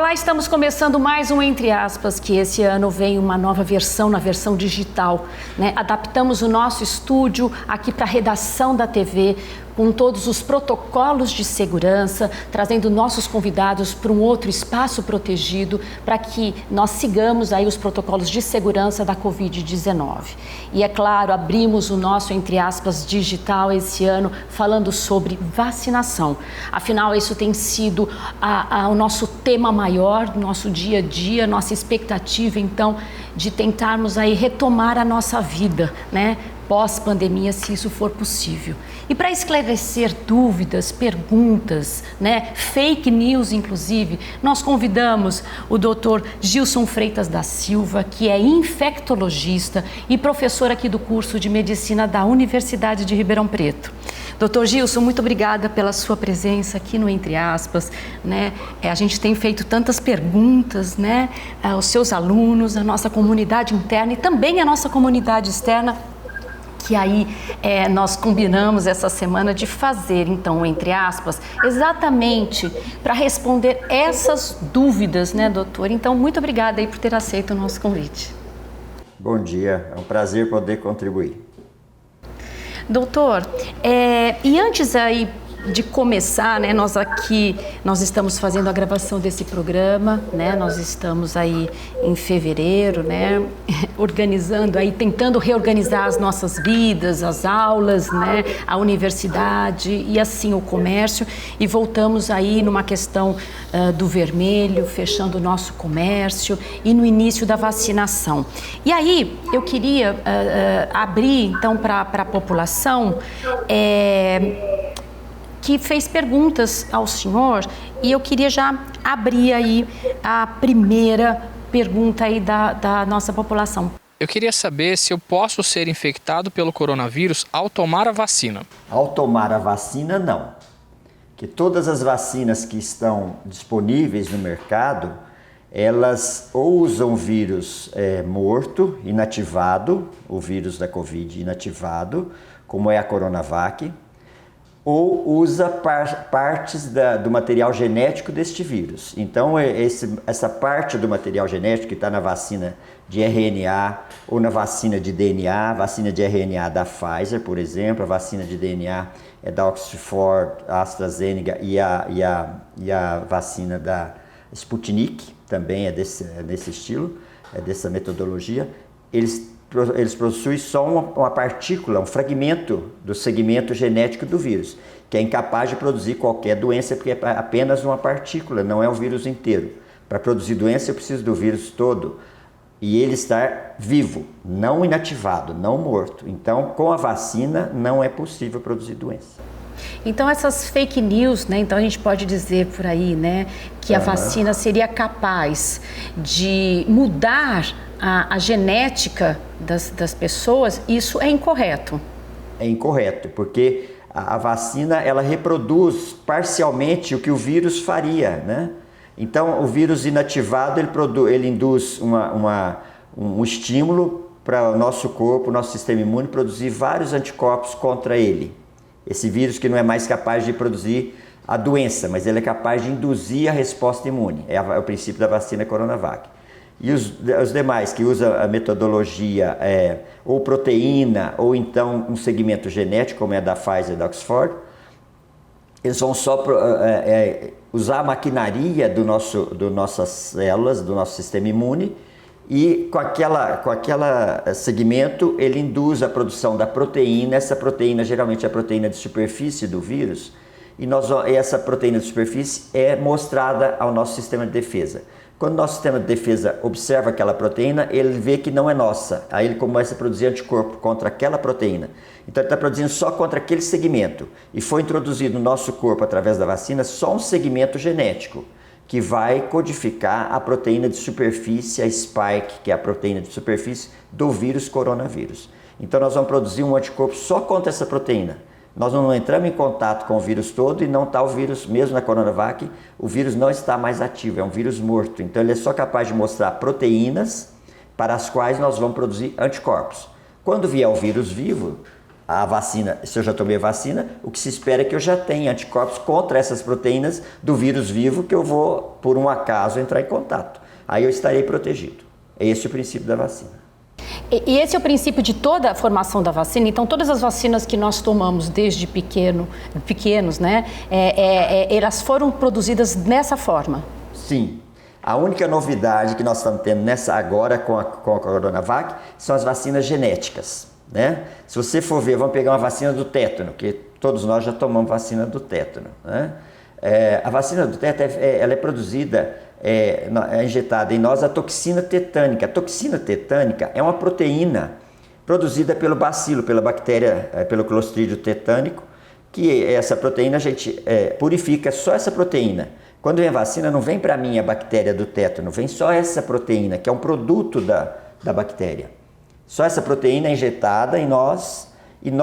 Olá, estamos começando mais um Entre Aspas, que esse ano vem uma nova versão, na versão digital, né? Adaptamos o nosso estúdio aqui para a redação da TV, com todos os protocolos de segurança, trazendo nossos convidados para um outro espaço protegido, para que nós sigamos aí os protocolos de segurança da Covid-19. E é claro, abrimos o nosso Entre Aspas digital esse ano falando sobre vacinação. Afinal, isso tem sido o nosso tema maior do nosso dia a dia, nossa expectativa, então, de tentarmos aí retomar a nossa vida, né? Pós-pandemia, se isso for possível. E para esclarecer dúvidas, perguntas, né, fake news inclusive, nós convidamos o Dr. Gilson Freitas da Silva, que é infectologista e professor aqui do curso de Medicina da Universidade de Ribeirão Preto. Doutor Gilson, muito obrigada pela sua presença aqui no Entre Aspas, né? A gente tem feito tantas perguntas, né, aos seus alunos, à nossa comunidade interna e também à nossa comunidade externa, que aí nós combinamos essa semana de fazer, então, Entre Aspas, exatamente para responder essas dúvidas, né, doutor? Então, muito obrigada aí por ter aceito o nosso convite. Bom dia, é um prazer poder contribuir. Doutor, e antes aí de começar, né, nós estamos fazendo a gravação desse programa, né, nós estamos aí em fevereiro, né, organizando aí, tentando reorganizar as nossas vidas, as aulas, né, a universidade e assim o comércio, e voltamos aí numa questão do vermelho, fechando o nosso comércio e no início da vacinação. E aí eu queria abrir então para a população que fez perguntas ao senhor, e eu queria já abrir aí a primeira pergunta aí da nossa população. Eu queria saber se eu posso ser infectado pelo coronavírus ao tomar a vacina. Ao tomar a vacina, não. Que todas as vacinas que estão disponíveis no mercado, elas ou usam o vírus morto, inativado, o vírus da Covid inativado, como é a Coronavac, ou usa partes do material genético deste vírus. Então, essa parte do material genético que está na vacina de RNA ou na vacina de DNA, vacina de RNA da Pfizer, por exemplo, a vacina de DNA é da Oxford, AstraZeneca e a vacina da Sputnik, também é desse estilo, é dessa metodologia. Eles possuem só uma partícula, um fragmento do segmento genético do vírus, que é incapaz de produzir qualquer doença, porque é apenas uma partícula, não é o vírus inteiro. Para produzir doença, eu preciso do vírus todo e ele estar vivo, não inativado, não morto. Então, com a vacina, não é possível produzir doença. Então, essas fake news, né? Então a gente pode dizer por aí, né, que a vacina seria capaz de mudar a genética das pessoas, isso é incorreto. É incorreto, porque a vacina, ela reproduz parcialmente o que o vírus faria, né? Então, o vírus inativado, ele induz um estímulo para o nosso corpo, o nosso sistema imune, produzir vários anticorpos contra ele. Esse vírus que não é mais capaz de produzir a doença, mas ele é capaz de induzir a resposta imune. É o princípio da vacina Coronavac. E os demais que usam a metodologia ou proteína ou então um segmento genético, como é da Pfizer e da Oxford, eles vão só usar a maquinaria do nossas células, do nosso sistema imune, e com aquela segmento ele induz a produção da proteína. Essa proteína geralmente é a proteína de superfície do vírus, e essa proteína de superfície é mostrada ao nosso sistema de defesa. Quando o nosso sistema de defesa observa aquela proteína, ele vê que não é nossa. Aí ele começa a produzir anticorpo contra aquela proteína. Então ele está produzindo só contra aquele segmento. E foi introduzido no nosso corpo, através da vacina, só um segmento genético, que vai codificar a proteína de superfície, a spike, que é a proteína de superfície do vírus coronavírus. Então nós vamos produzir um anticorpo só contra essa proteína. Nós não entramos em contato com o vírus todo e não está o vírus, mesmo na Coronavac, o vírus não está mais ativo, é um vírus morto. Então ele é só capaz de mostrar proteínas para as quais nós vamos produzir anticorpos. Quando vier o vírus vivo, A vacina, se eu já tomei a vacina, o que se espera é que eu já tenha anticorpos contra essas proteínas do vírus vivo que eu vou, por um acaso, entrar em contato. Aí eu estarei protegido. Esse é o princípio da vacina. E esse é o princípio de toda a formação da vacina? Então, todas as vacinas que nós tomamos desde pequenos, né, elas foram produzidas dessa forma? Sim. A única novidade que nós estamos tendo agora com a Coronavac são as vacinas genéticas, né? Se você for ver, vamos pegar uma vacina do tétano, que todos nós já tomamos vacina do tétano, né? A vacina do tétano ela é produzida, é injetada em nós a toxina tetânica. A toxina tetânica é uma proteína produzida pelo bacilo, pela bactéria, pelo Clostridium tetânico, que essa proteína a gente purifica só essa proteína. Quando vem a vacina, não vem para mim a bactéria do tétano, vem só essa proteína, que é um produto da bactéria. Só essa proteína é injetada em nós e o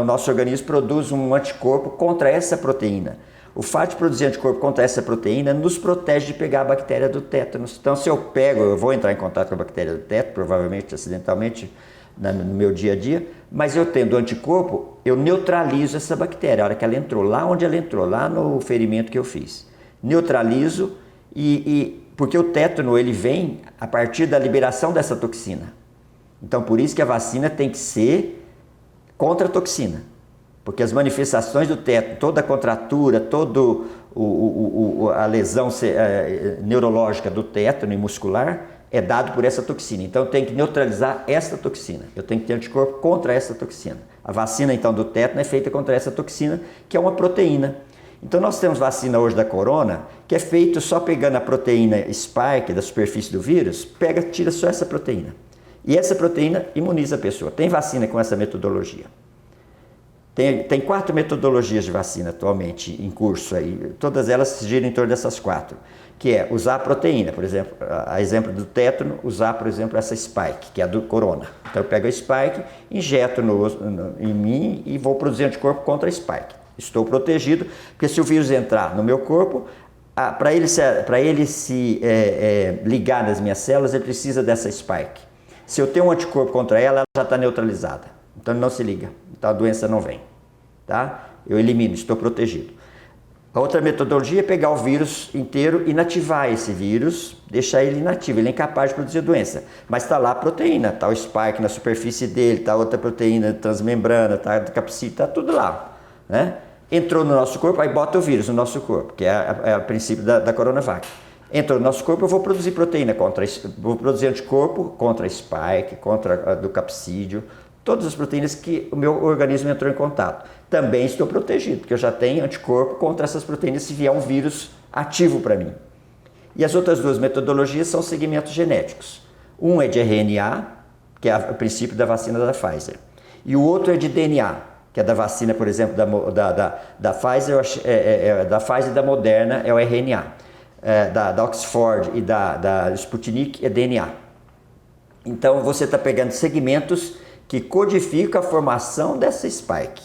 nosso organismo produz um anticorpo contra essa proteína. O fato de produzir anticorpo contra essa proteína nos protege de pegar a bactéria do tétano. Então, se eu vou entrar em contato com a bactéria do tétano, provavelmente acidentalmente, no meu dia a dia, mas eu tendo anticorpo, eu neutralizo essa bactéria. A hora que ela entrou, lá onde ela entrou, lá no ferimento que eu fiz. Neutralizo, porque o tétano ele vem a partir da liberação dessa toxina. Então, por isso que a vacina tem que ser contra a toxina. Porque as manifestações do tétano, toda a contratura, toda a lesão neurológica do tétano e muscular é dado por essa toxina. Então, eu tenho que neutralizar essa toxina. Eu tenho que ter anticorpo contra essa toxina. A vacina, então, do tétano é feita contra essa toxina, que é uma proteína. Então, nós temos vacina hoje da corona, que é feito só pegando a proteína spike da superfície do vírus, tira só essa proteína. E essa proteína imuniza a pessoa. Tem vacina com essa metodologia. Tem 4 metodologias de vacina atualmente em curso aí. Todas elas giram em torno dessas 4. Que é usar a proteína, por exemplo, a exemplo do tétano, usar, por exemplo, essa spike, que é a do corona. Então, eu pego a spike, injeto em mim e vou produzir anticorpo contra a spike. Estou protegido, porque se o vírus entrar no meu corpo, para ele se ligar nas minhas células, ele precisa dessa spike. Se eu tenho um anticorpo contra ela, ela já está neutralizada. Então ele não se liga, então a doença não vem. Tá? Eu elimino, estou protegido. A outra metodologia é pegar o vírus inteiro e inativar esse vírus, deixar ele inativo, ele é incapaz de produzir a doença. Mas está lá a proteína, está o spike na superfície dele, está outra proteína transmembrana, está do capsídeo, está tudo lá, né? Entrou no nosso corpo, aí bota o vírus no nosso corpo, que é o princípio da Coronavac. Entrou no nosso corpo, eu vou produzir proteína vou produzir anticorpo contra a spike, contra a do capsídeo, todas as proteínas que o meu organismo entrou em contato. Também estou protegido, porque eu já tenho anticorpo contra essas proteínas se vier um vírus ativo para mim. E as outras 2 metodologias são segmentos genéticos. Um é de RNA, que é o princípio da vacina da Pfizer. E o outro é de DNA, que é da vacina, por exemplo, da Pfizer, da Pfizer e da Moderna, é o RNA. Da Oxford e da Sputnik é DNA. Então, você está pegando segmentos que codificam a formação dessa spike.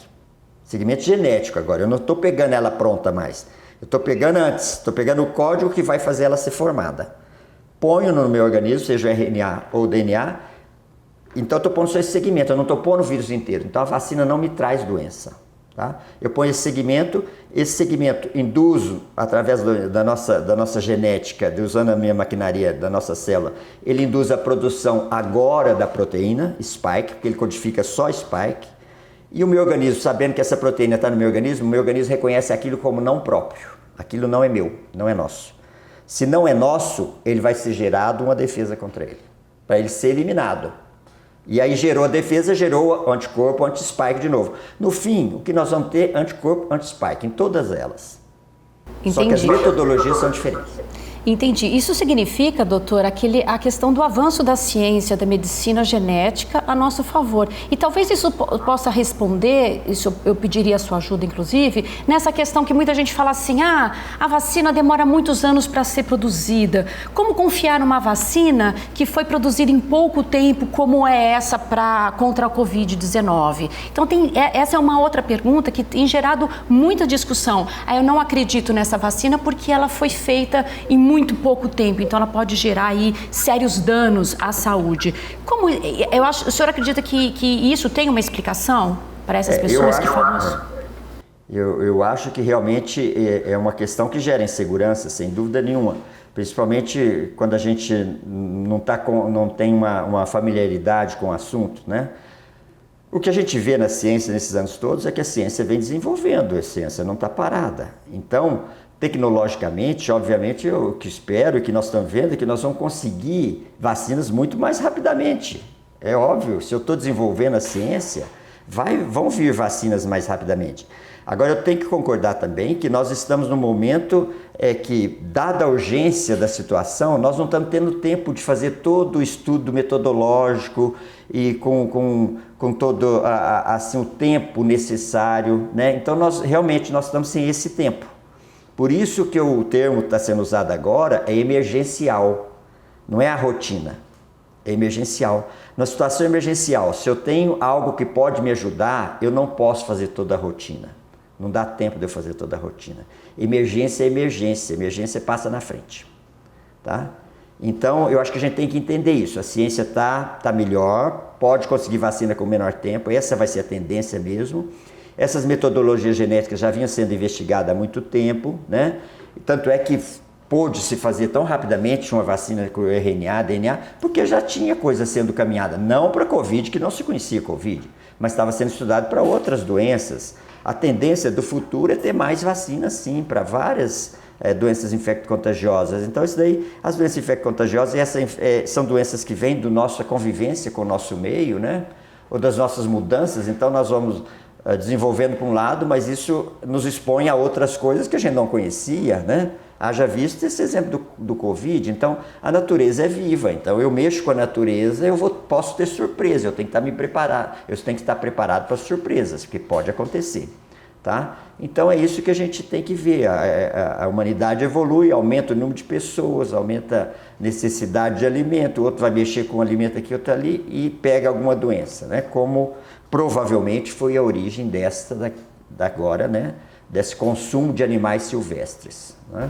Segmento genético agora, eu não estou pegando ela pronta mais. Eu estou pegando antes, estou pegando o código que vai fazer ela ser formada. Ponho no meu organismo, seja RNA ou DNA, então eu estou pondo só esse segmento, eu não estou pondo o vírus inteiro. Então a vacina não me traz doença. Tá? Eu ponho esse segmento induzo, através da nossa genética, usando a minha maquinaria da nossa célula, ele induz a produção agora da proteína, spike, porque ele codifica só spike, e o meu organismo, sabendo que essa proteína está no meu organismo, o meu organismo reconhece aquilo como não próprio. Aquilo não é meu, não é nosso. Se não é nosso, ele vai ser gerado uma defesa contra ele, para ele ser eliminado. E aí gerou a defesa, gerou o anticorpo, anti-spike de novo. No fim, o que nós vamos ter? Anticorpo, anti-spike, em todas elas. Entendi. Só que as metodologias são diferentes. Entendi. Isso significa, doutor, a questão do avanço da ciência, da medicina genética a nosso favor. E talvez isso possa responder, isso eu pediria a sua ajuda, inclusive, nessa questão que muita gente fala assim, a vacina demora muitos anos para ser produzida. Como confiar numa vacina que foi produzida em pouco tempo, como é essa contra a Covid-19? Então, essa é uma outra pergunta que tem gerado muita discussão. Eu não acredito nessa vacina porque ela foi feita em muito pouco tempo, então ela pode gerar aí sérios danos à saúde. O senhor acredita que isso tem uma explicação? para essas pessoas que falam isso? Eu acho que realmente é uma questão que gera insegurança, sem dúvida nenhuma. Principalmente quando a gente não tem uma familiaridade com o assunto, né? O que a gente vê na ciência nesses anos todos é que a ciência vem desenvolvendo, a ciência não está parada. Então, tecnologicamente, obviamente, eu que espero e que nós estamos vendo é que nós vamos conseguir vacinas muito mais rapidamente. É óbvio, se eu estou desenvolvendo a ciência, vão vir vacinas mais rapidamente. Agora, eu tenho que concordar também que nós estamos num momento que, dada a urgência da situação, nós não estamos tendo tempo de fazer todo o estudo metodológico e com todo assim, o tempo necessário, né? Então, nós estamos sem esse tempo. Por isso que o termo está sendo usado agora é emergencial, não é a rotina, é emergencial. Na situação emergencial, se eu tenho algo que pode me ajudar, eu não posso fazer toda a rotina. Não dá tempo de eu fazer toda a rotina. Emergência é emergência, emergência passa na frente, tá? Então, eu acho que a gente tem que entender isso. A ciência tá melhor, pode conseguir vacina com menor tempo, essa vai ser a tendência mesmo. Essas metodologias genéticas já vinham sendo investigadas há muito tempo, né? Tanto é que pôde se fazer tão rapidamente uma vacina com RNA, DNA, porque já tinha coisa sendo caminhada, não para Covid, que não se conhecia Covid, mas estava sendo estudado para outras doenças. A tendência do futuro é ter mais vacinas, sim, para várias doenças infecto-contagiosas. Então, isso daí, as doenças infecto-contagiosas, são doenças que vêm da nossa convivência com o nosso meio, né? Ou das nossas mudanças. Então, nós vamos desenvolvendo para um lado, mas isso nos expõe a outras coisas que a gente não conhecia, né? Haja visto esse exemplo do Covid. Então, a natureza é viva. Então, eu mexo com a natureza, posso ter surpresa, eu tenho que estar me preparado. Eu tenho que estar preparado para as surpresas, porque pode acontecer, tá? Então, é isso que a gente tem que ver. A humanidade evolui, aumenta o número de pessoas, aumenta a necessidade de alimento, o outro vai mexer com um alimento aqui, outro ali, e pega alguma doença, né? Como provavelmente foi a origem agora, né? Desse consumo de animais silvestres, né?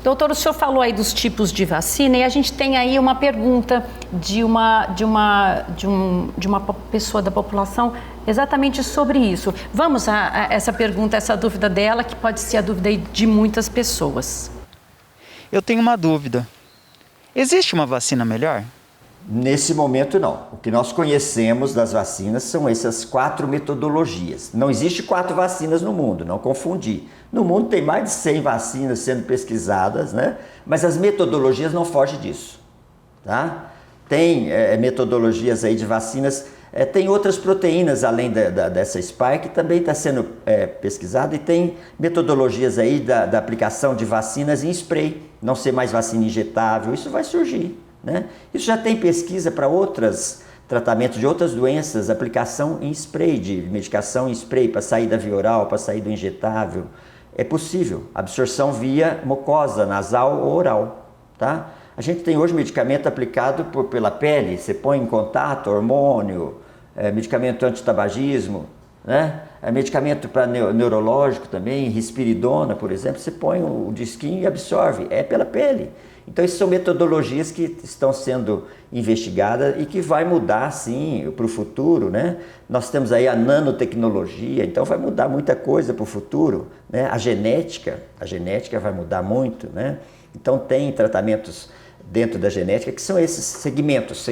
Doutor, o senhor falou aí dos tipos de vacina e a gente tem aí uma pergunta de uma pessoa da população exatamente sobre isso. Vamos a essa pergunta, essa dúvida dela, que pode ser a dúvida aí de muitas pessoas. Eu tenho uma dúvida. Existe uma vacina melhor? Nesse momento, não. O que nós conhecemos das vacinas são essas 4 metodologias. Não existe 4 vacinas no mundo, não confundir. No mundo tem mais de 100 vacinas sendo pesquisadas, né? Mas as metodologias não fogem disso, tá? Tem metodologias aí de vacinas, tem outras proteínas além dessa spike que também está sendo pesquisada, e tem metodologias aí da aplicação de vacinas em spray, não ser mais vacina injetável, isso vai surgir, né? Isso já tem pesquisa para outros tratamentos de outras doenças, aplicação em spray, de medicação em spray para saída via oral, para saída injetável. É possível, absorção via mucosa, nasal ou oral, tá? A gente tem hoje medicamento aplicado pela pele, você põe em contato, hormônio, medicamento antitabagismo, né? Medicamento para neurológico também, risperidona, por exemplo, você põe o disquinho e absorve, é pela pele. Então, essas são metodologias que estão sendo investigadas e que vai mudar, sim, para o futuro, né? Nós temos aí a nanotecnologia, então vai mudar muita coisa para o futuro, né? A genética vai mudar muito, né? Então, tem tratamentos dentro da genética que são esses segmentos,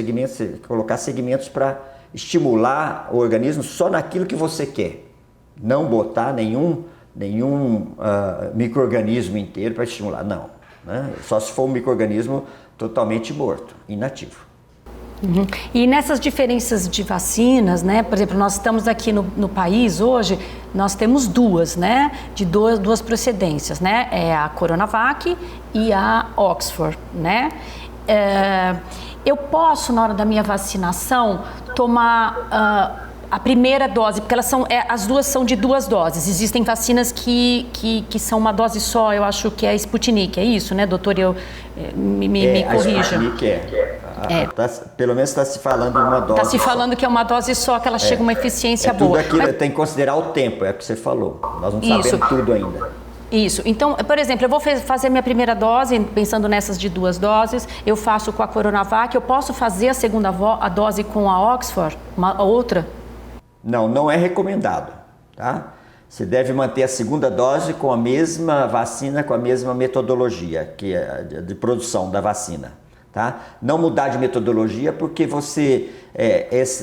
colocar segmentos para estimular o organismo só naquilo que você quer, não botar nenhum micro-organismo inteiro para estimular, não. Né? Só se for um micro-organismo totalmente morto, inativo. Uhum. E nessas diferenças de vacinas, né? Por exemplo, nós estamos aqui no país hoje, nós temos duas, né? De duas procedências, né? É a Coronavac e a Oxford, né? Eu posso, na hora da minha vacinação, tomar a primeira dose, porque as duas são de 2 doses. Existem vacinas que são uma dose só, eu acho que é a Sputnik, é isso, né, doutor? Me corrija. A Sputnik pelo menos está se falando de uma dose. Está se falando que é uma dose só, que ela chega a uma eficiência boa. Tudo aquilo tem que considerar o tempo, é o que você falou. Nós não sabemos tudo ainda. Isso. Então, por exemplo, eu vou fazer minha primeira dose, pensando nessas de 2 doses, eu faço com a Coronavac, eu posso fazer a segunda dose com a Oxford, uma outra? Não, não é recomendado, tá? Você deve manter a segunda dose com a mesma vacina, com a mesma metodologia que é de produção da vacina, tá? Não mudar de metodologia porque você,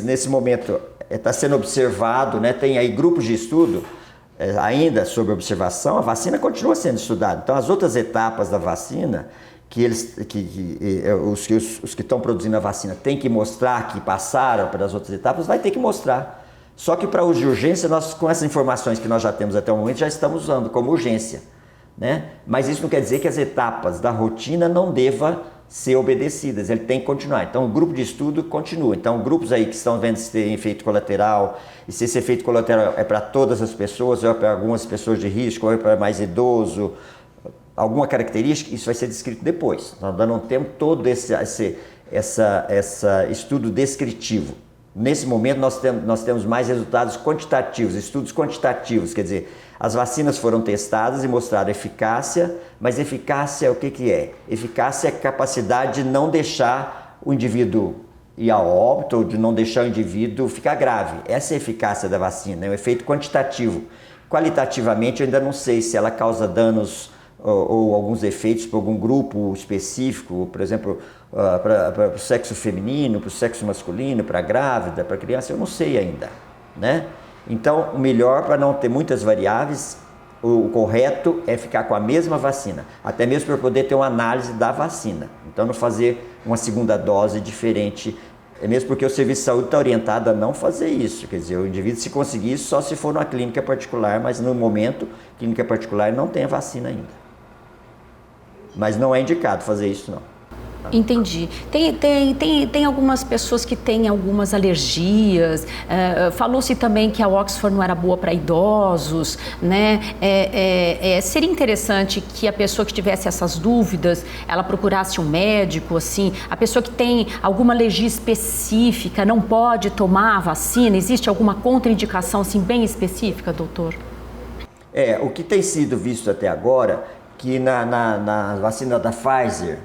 nesse momento, está sendo observado, né? Tem aí grupos de estudo ainda sobre observação, a vacina continua sendo estudada. Então, as outras etapas da vacina, os que estão produzindo a vacina têm que mostrar que passaram para as outras etapas, vai ter que mostrar. Só que para uso de urgência, nós, com essas informações que nós já temos até o momento, já estamos usando como urgência, né? Mas isso não quer dizer que as etapas da rotina não devam ser obedecidas, ele tem que continuar. Então o grupo de estudo continua. Então grupos aí que estão vendo se tem efeito colateral, e se esse efeito colateral é para todas as pessoas, ou é para algumas pessoas de risco, ou é para mais idoso, alguma característica, isso vai ser descrito depois. Nós ainda não temos todo esse estudo descritivo. Nesse momento nós temos mais resultados quantitativos, estudos quantitativos, quer dizer, as vacinas foram testadas e mostraram eficácia, mas eficácia o que é? Eficácia é a capacidade de não deixar o indivíduo ir a óbito, ou de não deixar o indivíduo ficar grave. Essa é a eficácia da vacina, é um efeito quantitativo. Qualitativamente eu ainda não sei se ela causa danos ou alguns efeitos para algum grupo específico, por exemplo, para o sexo feminino, para o sexo masculino, para a grávida, para a criança, eu não sei ainda, né? Então, o melhor para não ter muitas variáveis, o correto é ficar com a mesma vacina, até mesmo para poder ter uma análise da vacina. Então, não fazer uma segunda dose diferente, mesmo porque o serviço de saúde está orientado a não fazer isso. Quer dizer, o indivíduo, se conseguir isso, só se for numa clínica particular, mas no momento, clínica particular não tem a vacina ainda. Mas não é indicado fazer isso, não. Entendi. Tem algumas pessoas que têm algumas alergias. Falou-se também que a Oxford não era boa para idosos, né? Seria interessante que a pessoa que tivesse essas dúvidas, ela procurasse um médico, assim. A pessoa que tem alguma alergia específica não pode tomar a vacina? Existe alguma contraindicação, assim, bem específica, doutor? O que tem sido visto até agora, que na vacina da Pfizer,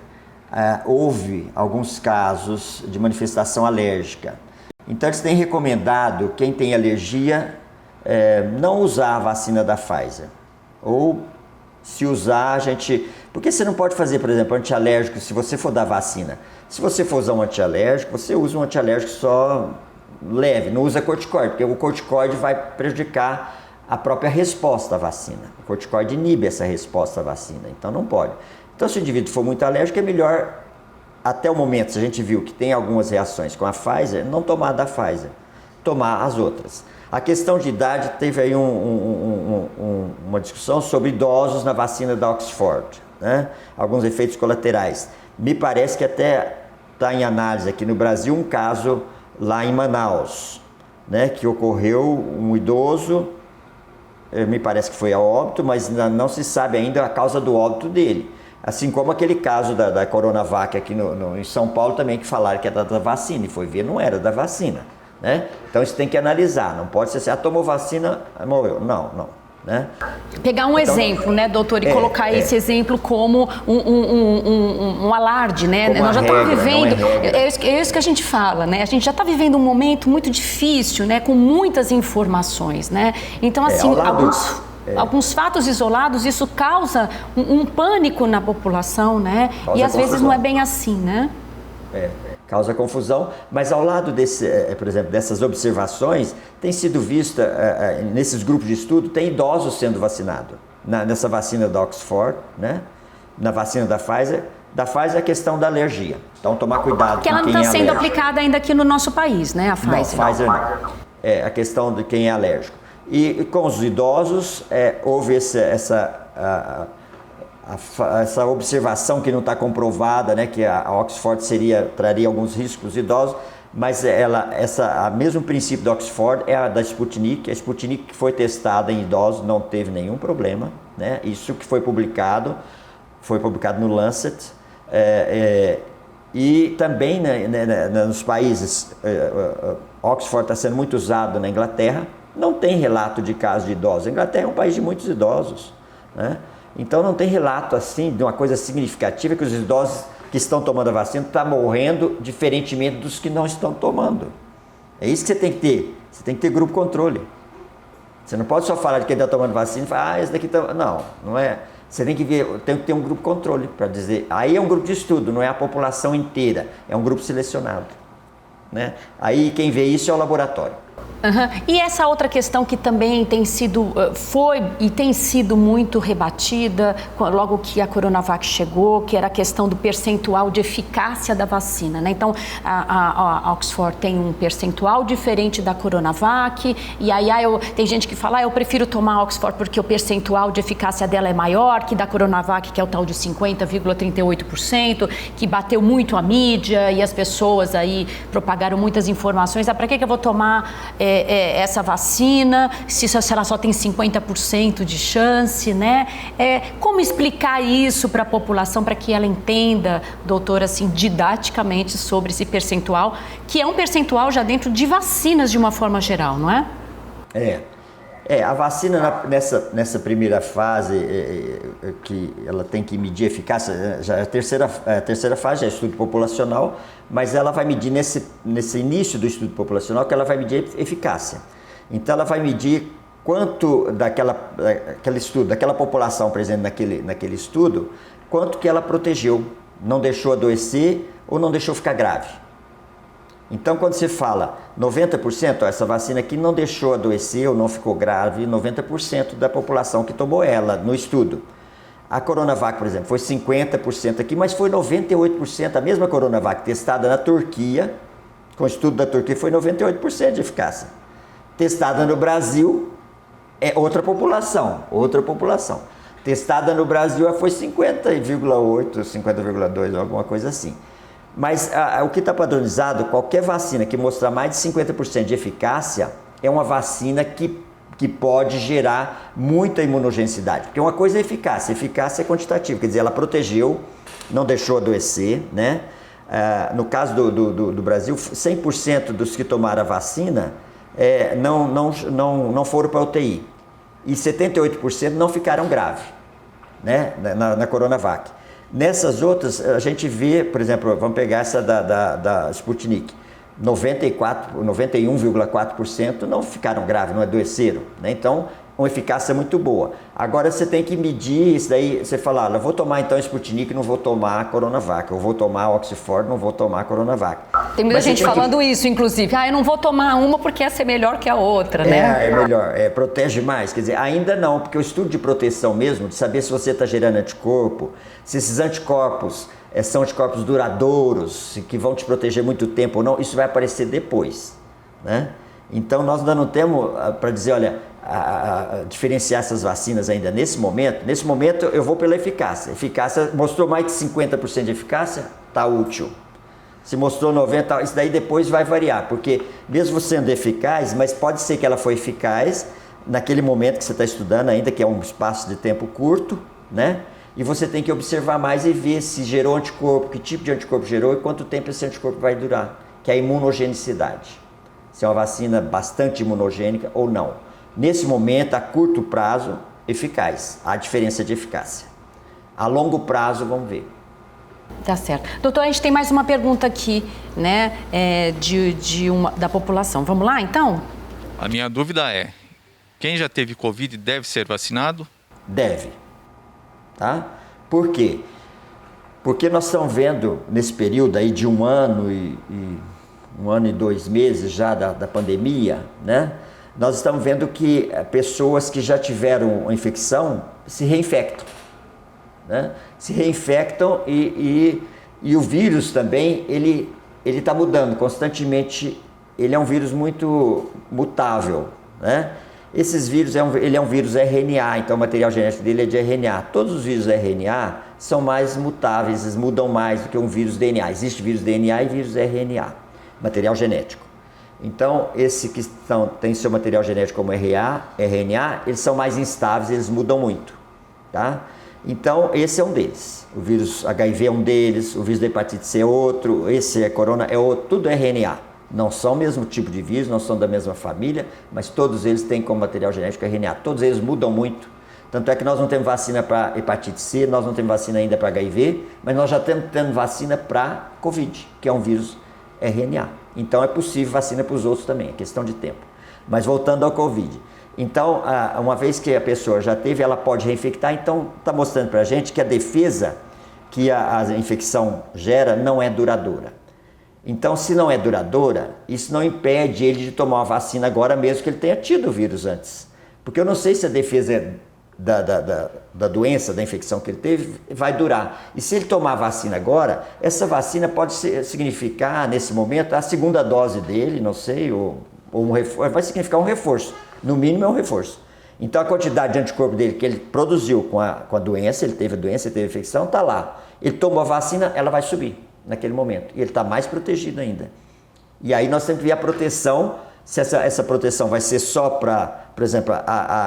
houve alguns casos de manifestação alérgica. Então eles têm recomendado quem tem alergia não usar a vacina da Pfizer. Ou se usar, porque você não pode fazer, por exemplo, antialérgico se você for dar vacina. Se você for usar um antialérgico, você usa um antialérgico só leve, não usa corticoide, porque o corticoide vai prejudicar a própria resposta à vacina. O corticoide inibe essa resposta à vacina, então não pode. Então, se o indivíduo for muito alérgico, é melhor, até o momento, se a gente viu que tem algumas reações com a Pfizer, não tomar da Pfizer, tomar as outras. A questão de idade, teve aí uma discussão sobre idosos na vacina da Oxford, né? Alguns efeitos colaterais. Me parece que até está em análise aqui no Brasil um caso lá em Manaus, né? Que ocorreu um idoso, me parece que foi a óbito, mas não se sabe ainda a causa do óbito dele. Assim como aquele caso da Coronavac aqui em São Paulo também, que falaram que era da vacina, e foi ver, não era da vacina, né? Então isso tem que analisar, não pode ser assim, tomou vacina, morreu. Não, né? Pegar um exemplo, né, doutor, e colocar esse exemplo como um alarde, né? Como nós já estamos vivendo, é isso que a gente fala, né? A gente já está vivendo um momento muito difícil, né? Com muitas informações, né? Então, assim, alguns fatos isolados, isso causa um pânico na população, né? Causa e às confusão. vezes não é bem assim, né? Causa confusão, mas ao lado por exemplo, dessas observações, tem sido vista, nesses grupos de estudo, tem idosos sendo vacinados. Nessa vacina da Oxford, né? Na vacina da Pfizer a questão da alergia. Então, tomar cuidado com quem é alérgico. Porque ela não está sendo aplicada ainda aqui no nosso país, né, a Pfizer? Não, Pfizer não. A questão de quem é alérgico. E com os idosos, houve essa observação que não está comprovada, né, que a Oxford traria alguns riscos aos idosos, mas o mesmo princípio da Oxford é a da Sputnik. A Sputnik que foi testada em idosos não teve nenhum problema, né? Isso que foi publicado no Lancet. E também nos países, Oxford está sendo muito usado na Inglaterra, não tem relato de casos de idosos. A Inglaterra é um país de muitos idosos, né? Então não tem relato assim de uma coisa significativa que os idosos que estão tomando a vacina estão morrendo diferentemente dos que não estão tomando. É isso que você tem que ter Você tem que ter grupo controle. Você não pode só falar de quem está tomando vacina e falar, esse daqui está... Não é. Você tem que ter um grupo controle para dizer. Aí é um grupo de estudo, não é a população inteira, é um grupo selecionado, né? Aí quem vê isso é o laboratório. Uhum. E essa outra questão que também tem sido muito rebatida logo que a Coronavac chegou, que era a questão do percentual de eficácia da vacina, né? Então, a Oxford tem um percentual diferente da Coronavac, e aí tem gente que fala, eu prefiro tomar a Oxford porque o percentual de eficácia dela é maior que da Coronavac, que é o tal de 50,38%, que bateu muito a mídia e as pessoas aí propagaram muitas informações. Para que eu vou tomar essa vacina, se ela só tem 50% de chance, né? Como explicar isso para a população, para que ela entenda, doutora, assim, didaticamente sobre esse percentual, que é um percentual já dentro de vacinas de uma forma geral, não é? A vacina nessa primeira fase, que ela tem que medir eficácia, já a terceira fase é estudo populacional, mas ela vai medir nesse início do estudo populacional que ela vai medir eficácia. Então ela vai medir quanto daquela população presente naquele estudo, quanto que ela protegeu, não deixou adoecer ou não deixou ficar grave. Então, quando você fala 90%, essa vacina aqui não deixou adoecer ou não ficou grave, 90% da população que tomou ela no estudo. A Coronavac, por exemplo, foi 50% aqui, mas foi 98%. A mesma Coronavac testada na Turquia, com o estudo da Turquia, foi 98% de eficácia. Testada no Brasil, é outra população. Testada no Brasil foi 50,8%, 50,2%, alguma coisa assim. Mas o que está padronizado, qualquer vacina que mostrar mais de 50% de eficácia é uma vacina que pode gerar muita imunogenicidade. Porque uma coisa é eficácia é quantitativa, quer dizer, ela protegeu, não deixou adoecer, né? No caso do Brasil, 100% dos que tomaram a vacina não foram para a UTI. E 78% não ficaram graves, né? Na Coronavac. Nessas outras, a gente vê, por exemplo, vamos pegar essa da Sputnik, 91,4% não ficaram graves, não adoeceram, né? Então, uma eficácia muito boa. Agora você tem que medir isso daí, você fala, eu vou tomar então Sputnik, não vou tomar a Coronavac, eu vou tomar Oxford, não vou tomar a Coronavac. Tem muita gente falando isso, inclusive, eu não vou tomar uma porque essa é melhor que a outra, né? É melhor, protege mais, quer dizer, ainda não, porque o estudo de proteção mesmo, de saber se você está gerando anticorpo, se esses anticorpos são anticorpos duradouros, que vão te proteger muito tempo ou não, isso vai aparecer depois, né? Então nós ainda não temos para dizer, olha, diferenciar essas vacinas ainda nesse momento. Nesse momento eu vou pela eficácia. Eficácia mostrou mais de 50% de eficácia, está útil. Se mostrou 90%, isso daí depois vai variar, porque mesmo sendo eficaz, mas pode ser que ela foi eficaz naquele momento que você está estudando ainda, que é um espaço de tempo curto, né? E você tem que observar mais e ver se gerou anticorpo, que tipo de anticorpo gerou e quanto tempo esse anticorpo vai durar, que é a imunogenicidade. Se é uma vacina bastante imunogênica ou não. Nesse momento, a curto prazo, eficaz. Há diferença de eficácia. A longo prazo, vamos ver. Tá certo. Doutor, a gente tem mais uma pergunta aqui, né, da população. Vamos lá, então? A minha dúvida é, quem já teve Covid deve ser vacinado? Deve. Tá? Por quê? Porque nós estamos vendo, nesse período aí de 1 ano e 1 ano e 2 meses já da pandemia, né? Nós estamos vendo que pessoas que já tiveram a infecção se reinfectam, né? Se reinfectam e o vírus também, ele está mudando constantemente, ele é um vírus muito mutável, né? Esses vírus, ele é um vírus RNA, então o material genético dele é de RNA. Todos os vírus RNA são mais mutáveis, eles mudam mais do que um vírus DNA. Existe vírus DNA e vírus RNA, material genético. Então, esses que têm seu material genético como RNA, eles são mais instáveis, eles mudam muito, tá? Então, esse é um deles. O vírus HIV é um deles, o vírus da hepatite C é outro, esse é corona é outro, tudo é RNA. Não são o mesmo tipo de vírus, não são da mesma família, mas todos eles têm como material genético RNA. Todos eles mudam muito. Tanto é que nós não temos vacina para hepatite C, nós não temos vacina ainda para HIV, mas nós já estamos tendo vacina para Covid, que é um vírus RNA. Então é possível vacina para os outros também, é questão de tempo. Mas voltando ao Covid. Então, uma vez que a pessoa já teve, ela pode reinfectar. Então, está mostrando para a gente que a defesa que a infecção gera não é duradoura. Então, se não é duradoura, isso não impede ele de tomar uma vacina agora, mesmo que ele tenha tido o vírus antes. Porque eu não sei se a defesa da doença, da infecção que ele teve, vai durar. E se ele tomar a vacina agora, essa vacina pode significar, nesse momento, a segunda dose dele, não sei, ou um reforço, vai significar um reforço. No mínimo é um reforço. Então a quantidade de anticorpo dele que ele produziu com a doença, ele teve a doença, ele teve a infecção, está lá. Ele tomou a vacina, ela vai subir naquele momento. E ele está mais protegido ainda. E aí nós temos que ver a proteção, se essa proteção vai ser só para, por exemplo,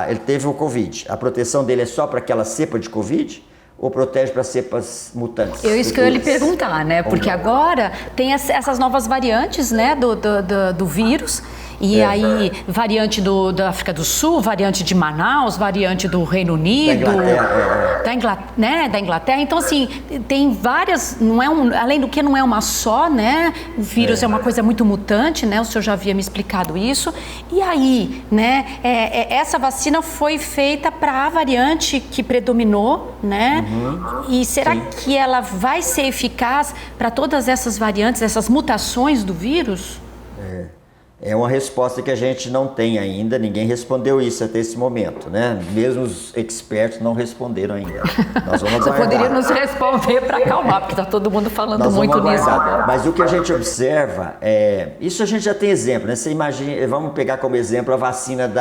ele teve o Covid, a proteção dele é só para aquela cepa de Covid ou protege para cepas mutantes? Isso que eu ia lhe perguntar, né? Porque agora tem essas novas variantes, né, do vírus. E aí, variante da África do Sul, variante de Manaus, variante do Reino Unido, da Inglaterra. Então, assim, tem várias, além do que não é uma só, né? O vírus é uma coisa muito mutante, né? O senhor já havia me explicado isso. E aí, né? Essa vacina foi feita para a variante que predominou, né? E será que ela vai ser eficaz para todas essas variantes, essas mutações do vírus? É uma resposta que a gente não tem ainda, ninguém respondeu isso até esse momento, né? Mesmo os expertos não responderam ainda. Nós vamos aguardar. Você poderia nos responder para acalmar, porque está todo mundo falando muito nisso agora. Mas o que a gente observa, isso a gente já tem exemplo, né? Você imagina, vamos pegar como exemplo a vacina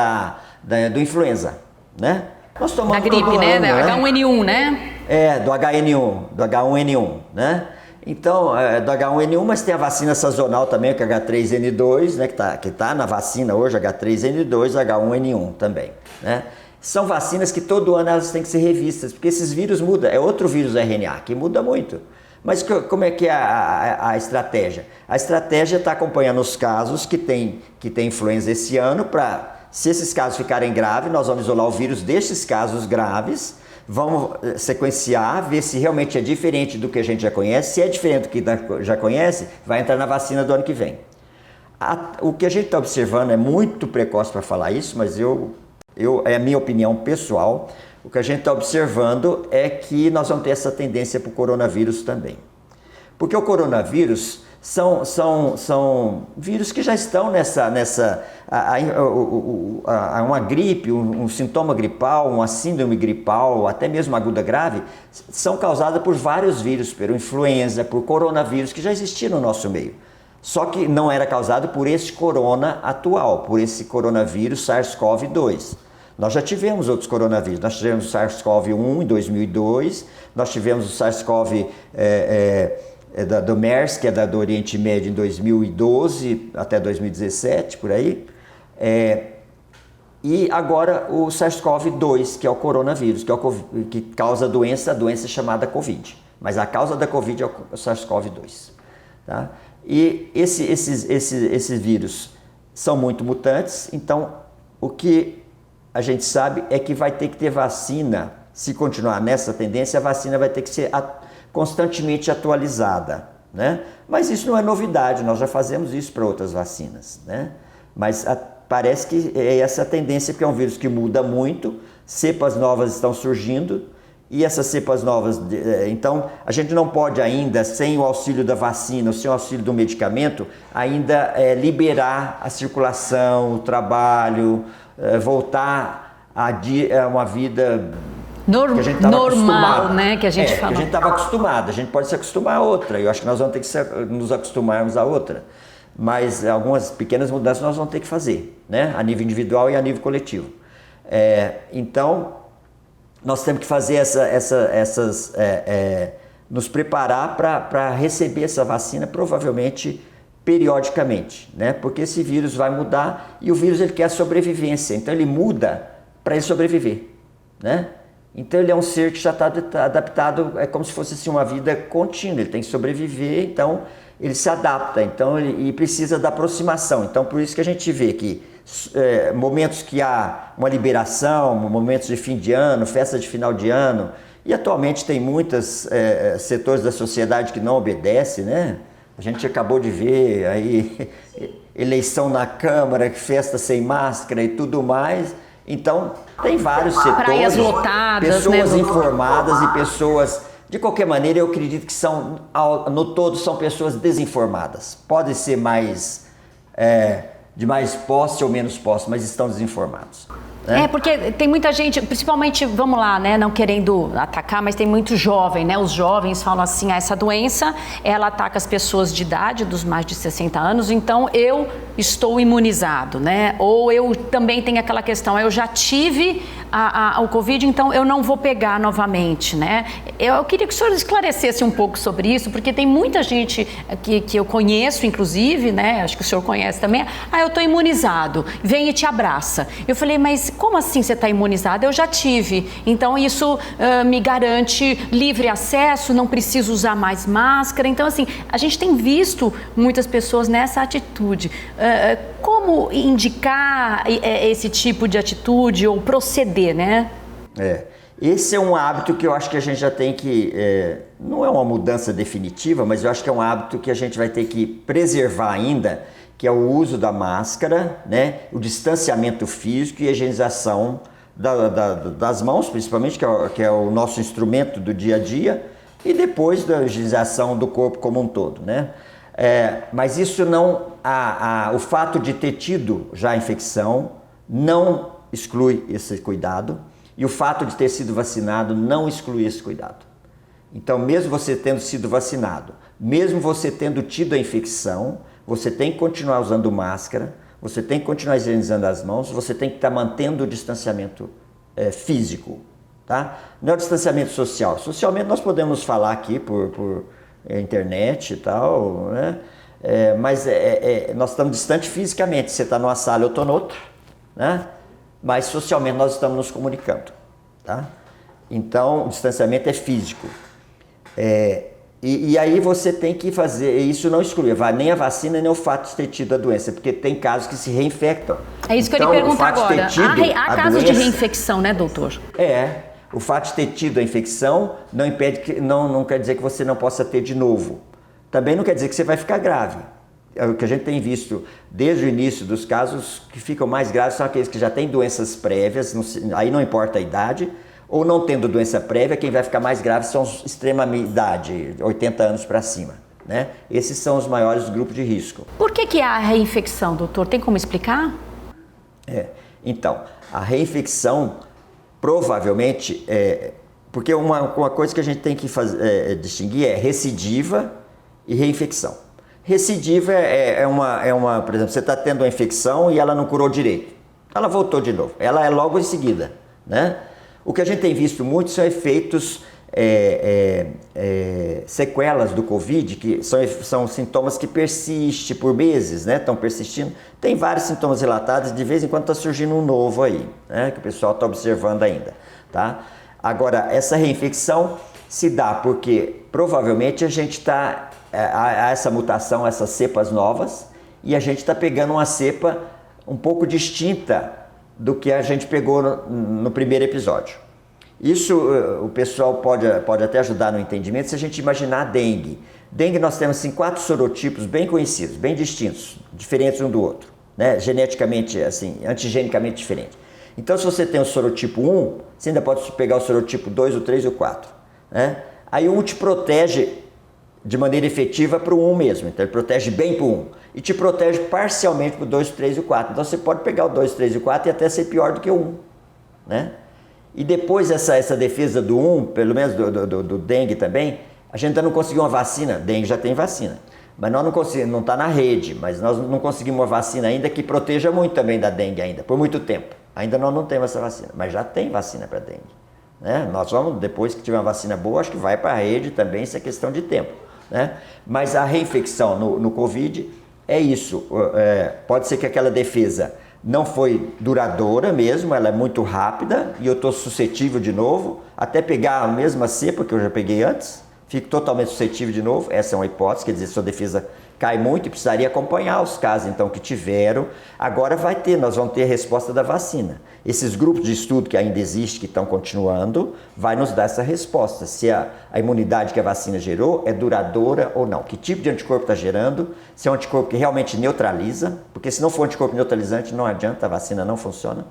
do influenza, né? Nós tomamos da gripe, né? H1N1, né? Do H1N1, né? Então, do H1N1, mas tem a vacina sazonal também, que é H3N2, né, que tá na vacina hoje, H3N2, H1N1 também, né? São vacinas que todo ano elas têm que ser revistas, porque esses vírus mudam, é outro vírus RNA, que muda muito. Mas como é que é a estratégia? A estratégia está acompanhando os casos que tem influenza esse ano, se esses casos ficarem graves, nós vamos isolar o vírus desses casos graves, vamos sequenciar, ver se realmente é diferente do que a gente já conhece. Se é diferente do que já conhece, vai entrar na vacina do ano que vem. O que a gente está observando é muito precoce para falar isso, mas é a minha opinião pessoal. O que a gente está observando é que nós vamos ter essa tendência para o coronavírus também. Porque o coronavírus são vírus que já estão uma gripe, um sintoma gripal, uma síndrome gripal, até mesmo aguda grave, são causadas por vários vírus, por influenza, por coronavírus que já existia no nosso meio. Só que não era causado por esse corona atual, por esse coronavírus SARS-CoV-2. Nós já tivemos outros coronavírus, nós tivemos o SARS-CoV-1 em 2002, nós tivemos o SARS-CoV do MERS, que é do Oriente Médio, em 2012 até 2017, por aí. E agora o SARS-CoV-2, que é o coronavírus, que causa a doença chamada Covid. Mas a causa da Covid é o SARS-CoV-2. Tá? E esses vírus são muito mutantes, então o que a gente sabe é que vai ter que ter vacina. Se continuar nessa tendência, a vacina vai ter que ser constantemente atualizada, né? Mas isso não é novidade, nós já fazemos isso para outras vacinas, né? Mas parece que é essa a tendência, porque é um vírus que muda muito, cepas novas estão surgindo, e essas cepas novas, então a gente não pode ainda, sem o auxílio da vacina, ou sem o auxílio do medicamento, ainda liberar a circulação, o trabalho, voltar a uma vida normal, né, que a gente fala. Que a gente estava acostumado, a gente pode se acostumar a outra, eu acho que nós vamos ter que nos acostumarmos a outra, mas algumas pequenas mudanças nós vamos ter que fazer, né, a nível individual e a nível coletivo. Então, nós temos que fazer nos preparar para receber essa vacina, provavelmente periodicamente, né, porque esse vírus vai mudar e o vírus ele quer a sobrevivência, então ele muda para ele sobreviver, né? Então ele é um ser que já está adaptado, é como se fosse assim, uma vida contínua, ele tem que sobreviver, então ele se adapta, então e precisa da aproximação. Então por isso que a gente vê que momentos que há uma liberação, momentos de fim de ano, festa de final de ano, e atualmente tem muitos setores da sociedade que não obedecem, né? A gente acabou de ver aí eleição na Câmara, festa sem máscara e tudo mais. Então, tem vários setores, praias lotadas, pessoas né, informadas e pessoas... De qualquer maneira, eu acredito que no todo são pessoas desinformadas. Pode ser mais... de mais posse ou menos posse, mas estão desinformados. Né? Porque tem muita gente, principalmente, vamos lá, né, não querendo atacar, mas tem muito jovem, né? Os jovens falam assim, essa doença, ela ataca as pessoas de idade, dos mais de 60 anos, então eu estou imunizado, né? Ou eu também tenho aquela questão, eu já tive o Covid, então eu não vou pegar novamente, né? Eu queria que o senhor esclarecesse um pouco sobre isso, porque tem muita gente que eu conheço, inclusive, né? Acho que o senhor conhece também. Eu estou imunizado, vem e te abraça. Eu falei, mas como assim você está imunizado? Eu já tive. Então isso me garante livre acesso, não preciso usar mais máscara. Então, assim, a gente tem visto muitas pessoas nessa atitude. Como indicar esse tipo de atitude ou proceder, né? Esse é um hábito que eu acho que a gente já tem que... não é uma mudança definitiva, mas eu acho que é um hábito que a gente vai ter que preservar ainda, que é o uso da máscara, né? O distanciamento físico e a higienização das mãos, principalmente, que é o nosso instrumento do dia a dia, e depois da higienização do corpo como um todo, né? Mas isso não... o fato de ter tido já a infecção não exclui esse cuidado, e o fato de ter sido vacinado não exclui esse cuidado. Então, mesmo você tendo sido vacinado, mesmo você tendo tido a infecção, você tem que continuar usando máscara, você tem que continuar higienizando as mãos, você tem que estar mantendo o distanciamento físico, tá? Não é o distanciamento social. Socialmente nós podemos falar aqui por internet e tal, né? Mas nós estamos distantes fisicamente. Você está numa sala, eu estou noutra, né? Mas socialmente nós estamos nos comunicando, tá? Então o distanciamento é físico. E aí você tem que fazer, isso não exclui nem a vacina nem o fato de ter tido a doença, porque tem casos que se reinfectam. É isso que então, eu ia perguntar agora. Há casos de reinfecção, né, doutor? O fato de ter tido a infecção não impede não quer dizer que você não possa ter de novo. Também não quer dizer que você vai ficar grave. O que a gente tem visto desde o início dos casos que ficam mais graves são aqueles que já têm doenças prévias, aí não importa a idade, ou não tendo doença prévia, quem vai ficar mais grave são os extrema idade, 80 anos para cima, né? Esses são os maiores grupos de risco. Por que há reinfecção, doutor? Tem como explicar? Então, a reinfecção provavelmente porque uma coisa que a gente tem que distinguir é recidiva e reinfecção. Recidiva por exemplo, você está tendo uma infecção e ela não curou direito. Ela voltou de novo. Ela é logo em seguida, né? O que a gente tem visto muito são efeitos, sequelas do Covid, que são sintomas que persistem por meses, né? Estão persistindo. Tem vários sintomas relatados, de vez em quando está surgindo um novo aí, né? Que o pessoal está observando ainda, tá? Agora, essa reinfecção se dá porque provavelmente a gente está... há essa mutação, essas cepas novas, e a gente está pegando uma cepa um pouco distinta do que a gente pegou no primeiro episódio. Isso o pessoal pode até ajudar no entendimento se a gente imaginar a dengue. Dengue nós temos 4 sorotipos bem conhecidos, bem distintos, diferentes um do outro, né? Geneticamente, assim, antigenicamente diferentes. Então, se você tem o sorotipo 1, você ainda pode pegar o sorotipo 2, o 3 e o 4, né? Aí o 1 te protege de maneira efetiva para o 1 mesmo, então ele protege bem para o 1 e te protege parcialmente para o 2, 3 e o 4. Então você pode pegar o 2, 3 e o 4 e até ser pior do que o 1, né? E depois essa defesa do 1, pelo menos do dengue também, a gente ainda não conseguiu uma vacina. Dengue já tem vacina, mas nós não conseguimos, não está na rede, mas nós não conseguimos uma vacina ainda que proteja muito também da dengue ainda, por muito tempo. Ainda nós não temos essa vacina, mas já tem vacina para dengue, né? Nós vamos, depois que tiver uma vacina boa, acho que vai para a rede também, isso é questão de tempo, né? Mas a reinfecção no Covid é isso, pode ser que aquela defesa não foi duradoura mesmo, ela é muito rápida e eu estou suscetível de novo, até pegar a mesma cepa que eu já peguei antes, fico totalmente suscetível de novo, essa é uma hipótese, quer dizer, sua defesa cai muito e precisaria acompanhar os casos então que tiveram. Agora nós vamos ter a resposta da vacina. Esses grupos de estudo que ainda existem, que estão continuando, vai nos dar essa resposta, se a imunidade que a vacina gerou é duradoura ou não. Que tipo de anticorpo está gerando, se é um anticorpo que realmente neutraliza, porque se não for anticorpo neutralizante não adianta, a vacina não funciona.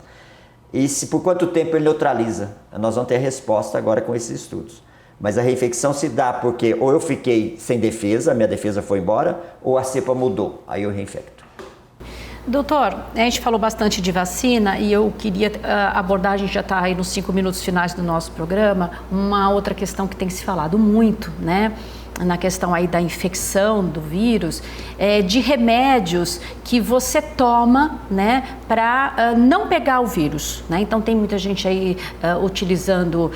E por quanto tempo ele neutraliza. Nós vamos ter a resposta agora com esses estudos. Mas a reinfecção se dá porque ou eu fiquei sem defesa, minha defesa foi embora, ou a cepa mudou, aí eu reinfecto. Doutor, a gente falou bastante de vacina e eu queria abordar, a gente já está aí nos 5 minutos finais do nosso programa, uma outra questão que tem se falado muito, né? Na questão aí da infecção do vírus, de remédios que você toma, né, para não pegar o vírus, né? Então tem muita gente aí utilizando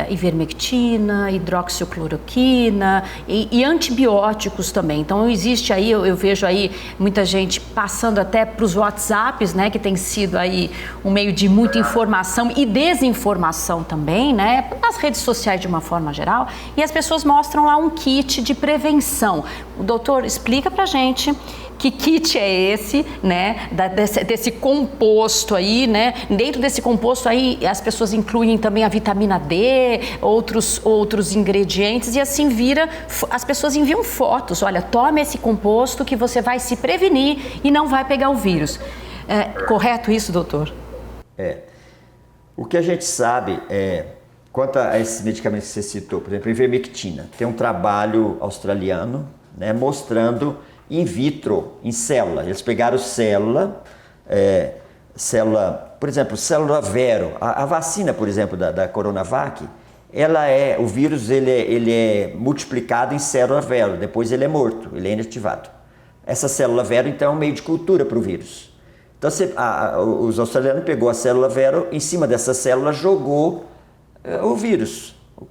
ivermectina, hidroxicloroquina e antibióticos também. Então existe aí, eu vejo aí muita gente passando até para os WhatsApps, né, que tem sido aí um meio de muita informação e desinformação também, né, nas redes sociais de uma forma geral, e as pessoas mostram lá um kit de prevenção. O doutor explica pra gente que kit é esse, né, desse composto aí, né? Dentro desse composto aí as pessoas incluem também a vitamina D, outros ingredientes e assim as pessoas enviam fotos, olha, tome esse composto que você vai se prevenir e não vai pegar o vírus. Correto isso, doutor? O que a gente sabe quanto a esses medicamentos que você citou, por exemplo, a ivermectina, tem um trabalho australiano, né, mostrando in vitro, em célula. Eles pegaram célula, por exemplo, célula vero. A vacina, por exemplo, da Coronavac, o vírus ele é multiplicado em célula vero, depois ele é morto, ele é inativado. Essa célula vero, então, é um meio de cultura para o vírus. Então, os australianos pegou a célula vero, em cima dessa célula jogou o vírus, o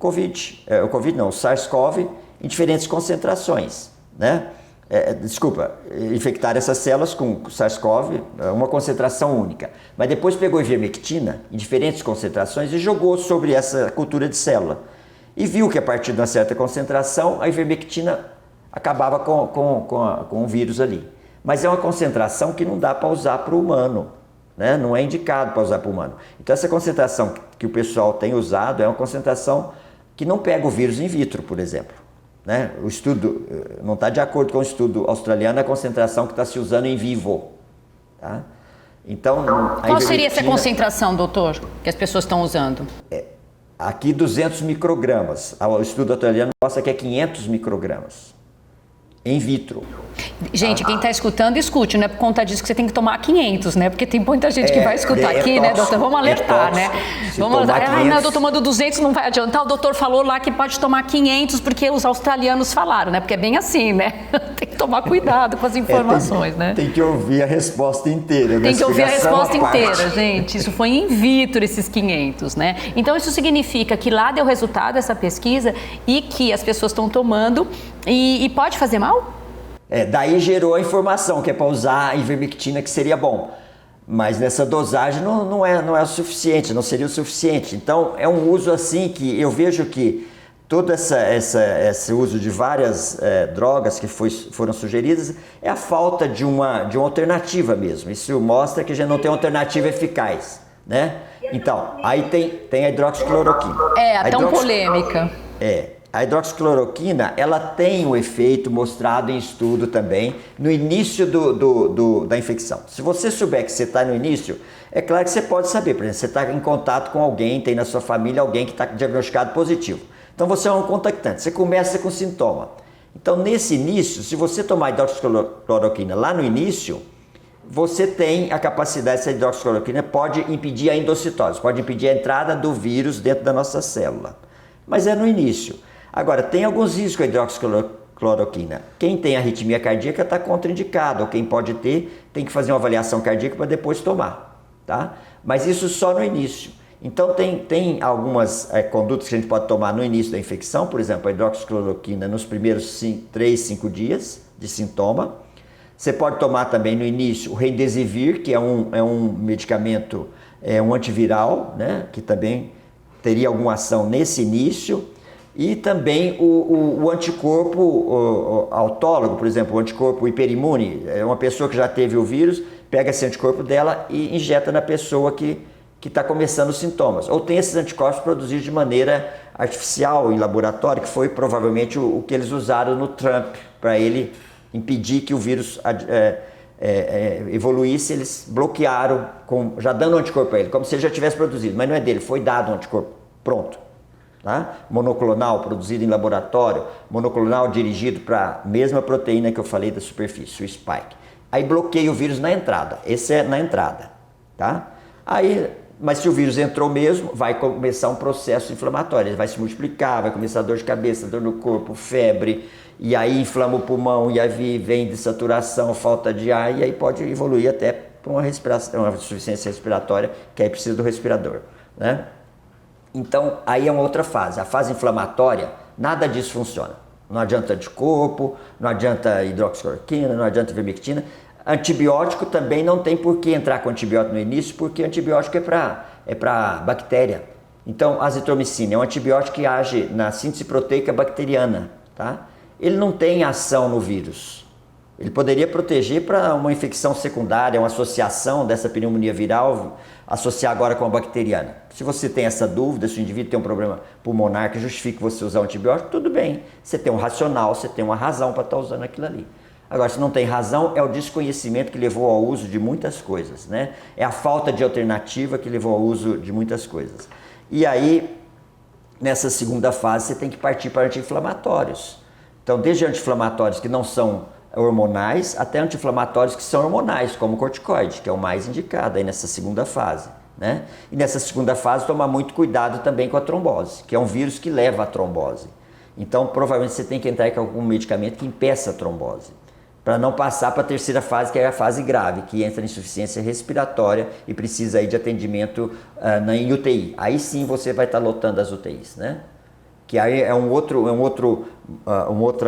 SARS-CoV em diferentes concentrações, né? Infectar essas células com SARS-CoV, uma concentração única. Mas depois pegou ivermectina em diferentes concentrações e jogou sobre essa cultura de célula. E viu que a partir de uma certa concentração, a ivermectina acabava com o vírus ali. Mas é uma concentração que não dá para usar para o humano. Né? Não é indicado para usar para o humano. Então essa concentração que o pessoal tem usado é uma concentração que não pega o vírus in vitro, por exemplo. Né? O estudo não está de acordo com o estudo australiano, a concentração que está se usando em vivo. Tá? Então, qual seria essa concentração, doutor, que as pessoas estão usando? Aqui 200 microgramas. O estudo australiano mostra que é 500 microgramas. In vitro. Gente, quem está escutando, escute, não é por conta disso que você tem que tomar 500, né? Porque tem muita gente que vai escutar aqui, né, doutor? Vamos alertar, né? Vamos alertar. Não, eu tô tomando 200, não vai adiantar. O doutor falou lá que pode tomar 500 porque os australianos falaram, né? Porque é bem assim, né? Tem que tomar cuidado com as informações, né? Tem que ouvir a resposta inteira. Tem que ouvir a resposta inteira, gente. Isso foi in vitro, esses 500, né? Então, isso significa que lá deu resultado essa pesquisa e que as pessoas estão tomando e pode fazer mal? Daí gerou a informação que é para usar a ivermectina, que seria bom. Mas nessa dosagem não é o suficiente, não seria o suficiente. Então é um uso assim que eu vejo que todo esse uso de várias drogas que foram sugeridas é a falta de uma alternativa mesmo. Isso mostra que já não tem alternativa eficaz, né? Então, aí tem a hidroxicloroquina. Tão polêmica. A hidroxicloroquina, ela tem um efeito mostrado em estudo também no início da infecção. Se você souber que você está no início, é claro que você pode saber. Por exemplo, você está em contato com alguém, tem na sua família alguém que está diagnosticado positivo. Então você é um contactante, você começa com sintoma. Então nesse início, se você tomar hidroxicloroquina lá no início, você tem a capacidade, essa hidroxicloroquina pode impedir a endocitose, pode impedir a entrada do vírus dentro da nossa célula. Mas é no início. Agora, tem alguns riscos com a hidroxicloroquina. Quem tem arritmia cardíaca está contraindicado, ou quem pode ter, tem que fazer uma avaliação cardíaca para depois tomar, tá? Mas isso só no início. Então, tem algumas condutas que a gente pode tomar no início da infecção, por exemplo, a hidroxicloroquina nos primeiros 3, 5 dias de sintoma. Você pode tomar também no início o Remdesivir, que é um medicamento, um antiviral, né, que também teria alguma ação nesse início. E também o anticorpo autólogo, por exemplo, o anticorpo hiperimune, é uma pessoa que já teve o vírus, pega esse anticorpo dela e injeta na pessoa que está começando os sintomas. Ou tem esses anticorpos produzidos de maneira artificial em laboratório, que foi provavelmente o que eles usaram no Trump, para ele impedir que o vírus evoluísse. Eles bloquearam, já dando um anticorpo para ele, como se ele já tivesse produzido, mas não é dele, foi dado um anticorpo pronto. Tá? Monoclonal produzido em laboratório, monoclonal dirigido para a mesma proteína que eu falei da superfície, o spike. Aí bloqueia o vírus na entrada, esse é na entrada. Tá? Mas se o vírus entrou mesmo, vai começar um processo inflamatório, ele vai se multiplicar, vai começar dor de cabeça, dor no corpo, febre, e aí inflama o pulmão, e aí vem dessaturação, falta de ar, e aí pode evoluir até para uma insuficiência respiratória, que aí precisa do respirador. Né? Então, aí é uma outra fase. A fase inflamatória, nada disso funciona. Não adianta anticorpo, não adianta hidroxicloroquina, não adianta ivermectina. Antibiótico também não tem por que entrar com antibiótico no início, porque antibiótico é para bactéria. Então, azitromicina é um antibiótico que age na síntese proteica bacteriana. Tá? Ele não tem ação no vírus. Ele poderia proteger para uma infecção secundária, uma associação dessa pneumonia viral, associar agora com a bacteriana. Se você tem essa dúvida, se o indivíduo tem um problema pulmonar que justifique você usar um antibiótico, tudo bem. Você tem um racional, você tem uma razão para estar usando aquilo ali. Agora, se não tem razão, é o desconhecimento que levou ao uso de muitas coisas, né? É a falta de alternativa que levou ao uso de muitas coisas. E aí, nessa segunda fase, você tem que partir para anti-inflamatórios. Então, desde anti-inflamatórios que não são hormonais, até anti-inflamatórios que são hormonais, como o corticoide, que é o mais indicado aí nessa segunda fase. Né? E nessa segunda fase, tomar muito cuidado também com a trombose, que é um vírus que leva à trombose. Então, provavelmente você tem que entrar com algum medicamento que impeça a trombose, para não passar para a terceira fase, que é a fase grave, que entra em insuficiência respiratória e precisa aí de atendimento em UTI. Aí sim você vai estar lotando as UTIs, né? Que aí é um outro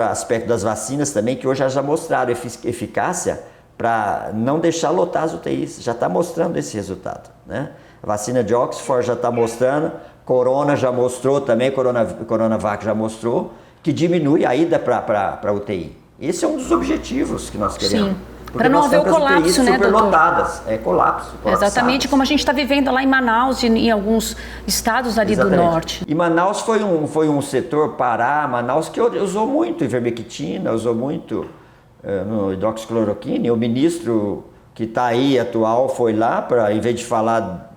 aspecto das vacinas também, que hoje já mostraram eficácia para não deixar lotar as UTIs, já está mostrando esse resultado. Né? A vacina de Oxford já está mostrando, Corona já mostrou também, Coronavac já mostrou, que diminui a ida para a UTI. Esse é um dos objetivos que nós queremos. Sim. Para não haver o colapso, né, doutor? Superlotadas, colapso. Exatamente como a gente está vivendo lá em Manaus e em alguns estados ali do norte. E Manaus foi um setor, Manaus, que usou muito ivermectina, usou muito no hidroxicloroquina, e o ministro que está aí atual foi lá, em vez de falar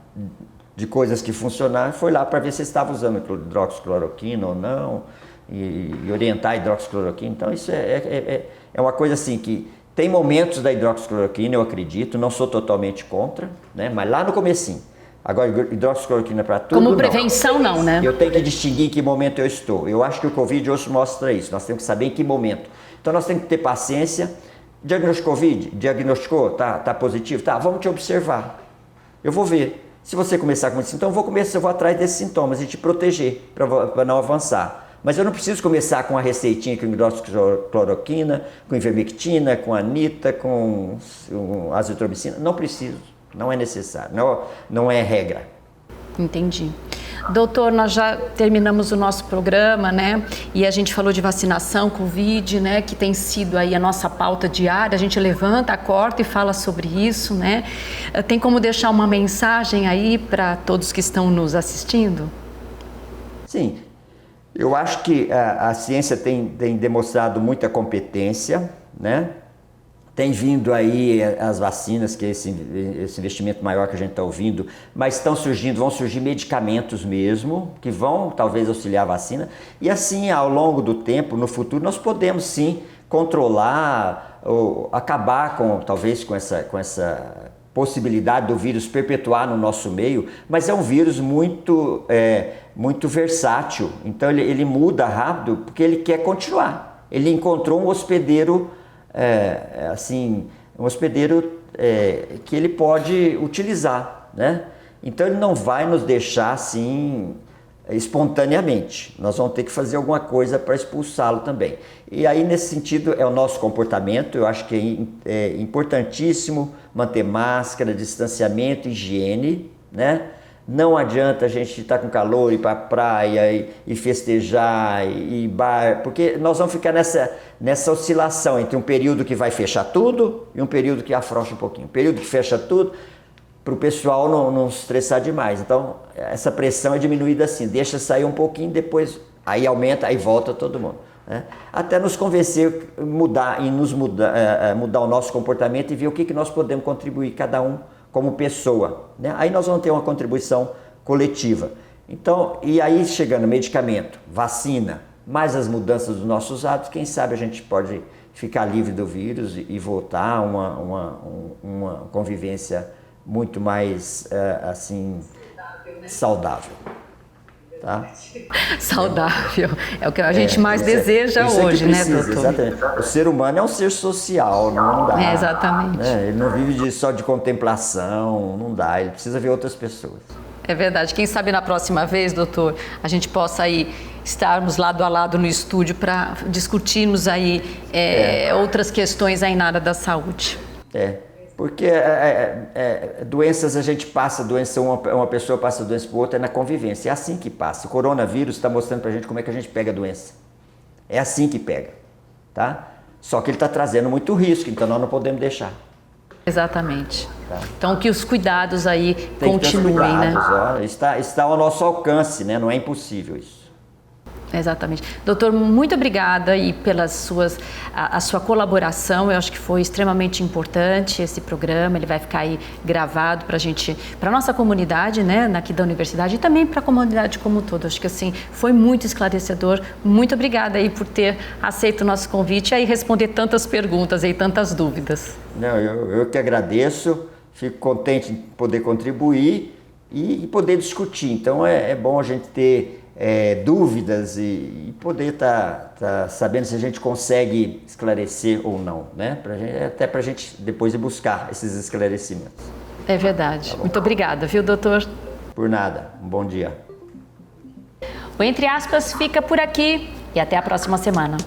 de coisas que funcionaram, foi lá para ver se estava usando hidroxicloroquina ou não, e orientar a hidroxicloroquina. Então isso é uma coisa assim que tem momentos da hidroxicloroquina, eu acredito, não sou totalmente contra, né? Mas lá no comecinho. Agora, hidroxicloroquina para tudo, como prevenção não, né? Eu tenho que distinguir em que momento eu estou. Eu acho que o Covid hoje mostra isso, nós temos que saber em que momento. Então nós temos que ter paciência. Diagnosticou Covid? Diagnosticou? Tá positivo? Tá, vamos te observar. Eu vou ver. Se você começar com isso, então eu vou atrás desses sintomas e te proteger, para não avançar. Mas eu não preciso começar com a receitinha com hidroxicloroquina, com ivermectina, com anita, com azitromicina. Não preciso, não é necessário, não é regra. Entendi. Doutor, nós já terminamos o nosso programa, né? E a gente falou de vacinação, Covid, né? Que tem sido aí a nossa pauta diária. A gente levanta, acorda e fala sobre isso, né? Tem como deixar uma mensagem aí para todos que estão nos assistindo? Sim. Eu acho que a ciência tem demonstrado muita competência, né? Tem vindo aí as vacinas, que é esse investimento maior que a gente está ouvindo, mas vão surgir medicamentos mesmo, que vão talvez auxiliar a vacina, e assim, ao longo do tempo, no futuro, nós podemos sim controlar, ou acabar talvez com essa possibilidade do vírus perpetuar no nosso meio, mas é um vírus muito versátil, então ele muda rápido porque ele quer continuar. Ele encontrou um hospedeiro, que ele pode utilizar, né? Então ele não vai nos deixar assim espontaneamente, nós vamos ter que fazer alguma coisa para expulsá-lo também. E aí nesse sentido é o nosso comportamento, eu acho que é importantíssimo manter máscara, distanciamento, higiene, né? Não adianta a gente estar com calor, ir para a praia e festejar e bar, porque nós vamos ficar nessa oscilação entre um período que vai fechar tudo e um período que afrouxa um pouquinho. Um período que fecha tudo, para o pessoal não se estressar demais. Então, essa pressão é diminuída assim, deixa sair um pouquinho, depois aí aumenta, aí volta todo mundo. Né? Até nos convencer, mudar o nosso comportamento e ver o que nós podemos contribuir, cada um como pessoa, né? Aí nós vamos ter uma contribuição coletiva. Então, e aí chegando medicamento, vacina, mais as mudanças dos nossos hábitos, quem sabe a gente pode ficar livre do vírus e voltar a uma convivência muito mais assim saudável. Tá? Saudável, é o que a gente mais deseja hoje, né, doutor? Exatamente. O ser humano é um ser social, não dá. Exatamente. Né? Ele não vive só de contemplação, não dá, ele precisa ver outras pessoas. É verdade. Quem sabe na próxima vez, doutor, a gente possa aí estarmos lado a lado no estúdio para discutirmos aí outras questões aí na área da saúde. Porque doenças a gente passa, uma pessoa passa a doença para outra, é na convivência, é assim que passa. O coronavírus está mostrando para a gente como é que a gente pega a doença. É assim que pega, tá? Só que ele está trazendo muito risco, então nós não podemos deixar. Exatamente. Tá? Então que os cuidados aí Tem continuem, cuidados, né? Está ao nosso alcance, né? Não é impossível isso. Exatamente. Doutor, muito obrigada e pela a sua colaboração. Eu acho que foi extremamente importante esse programa. Ele vai ficar aí gravado para a nossa comunidade, né, aqui da universidade e também para a comunidade como um todo. Acho que assim, foi muito esclarecedor. Muito obrigada aí por ter aceito o nosso convite e aí responder tantas perguntas e tantas dúvidas. Não, eu que agradeço, fico contente em poder contribuir e poder discutir. Então é bom a gente ter dúvidas e poder tá sabendo se a gente consegue esclarecer ou não, né? Até para a gente depois ir buscar esses esclarecimentos. É verdade. Tá, muito obrigada, viu, doutor? Por nada. Um bom dia. O Entre Aspas fica por aqui e até a próxima semana.